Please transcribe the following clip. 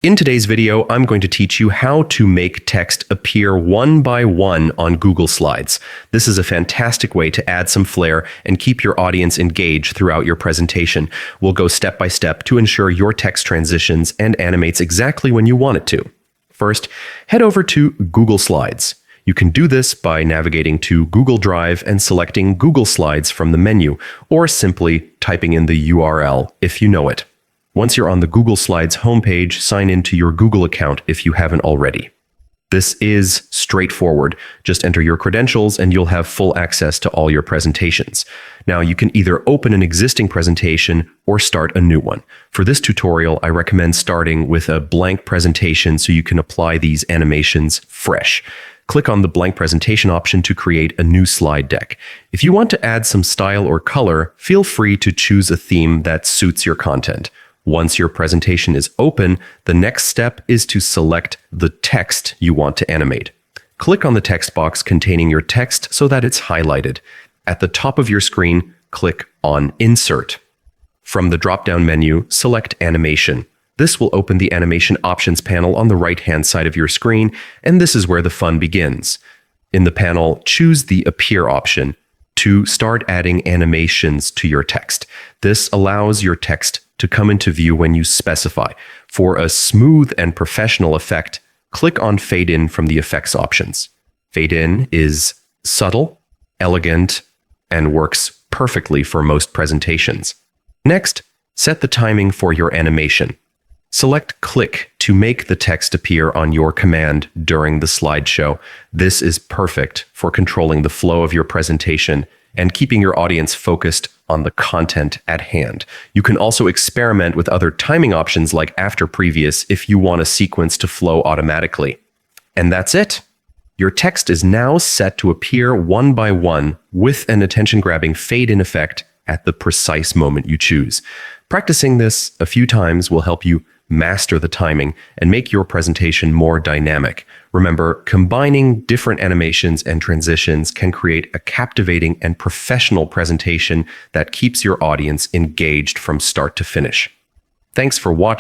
In today's video, I'm going to teach you how to make text appear one by one on Google Slides. This is a fantastic way to add some flair and keep your audience engaged throughout your presentation. We'll go step by step to ensure your text transitions and animates exactly when you want it to. First, head over to Google Slides. You can do this by navigating to Google Drive and selecting Google Slides from the menu, or simply typing in the URL if you know it. Once you're on the Google Slides homepage, sign into your Google account if you haven't already. This is straightforward. Just enter your credentials and you'll have full access to all your presentations. Now, you can either open an existing presentation or start a new one. For this tutorial, I recommend starting with a blank presentation so you can apply these animations fresh. Click on the blank presentation option to create a new slide deck. If you want to add some style or color, feel free to choose a theme that suits your content. Once your presentation is open, the next step is to select the text you want to animate. Click on the text box containing your text so that it's highlighted. At the top of your screen, click on Insert. From the drop-down menu, select Animation. This will open the Animation Options panel on the right-hand side of your screen, and this is where the fun begins. In the panel, choose the Appear option to start adding animations to your text. This allows your text to come into view when you specify. For a smooth and professional effect, click on Fade In from the Effects options. Fade In is subtle, elegant, and works perfectly for most presentations. Next, set the timing for your animation. Select Click to make the text appear on your command during the slideshow. This is perfect for controlling the flow of your presentation and keeping your audience focused on the content at hand. You can also experiment with other timing options like After Previous if you want a sequence to flow automatically. And that's it. Your text is now set to appear one by one with an attention-grabbing fade-in effect at the precise moment you choose. Practicing this a few times will help you master the timing and make your presentation more dynamic. Remember, combining different animations and transitions can create a captivating and professional presentation that keeps your audience engaged from start to finish. Thanks for watching.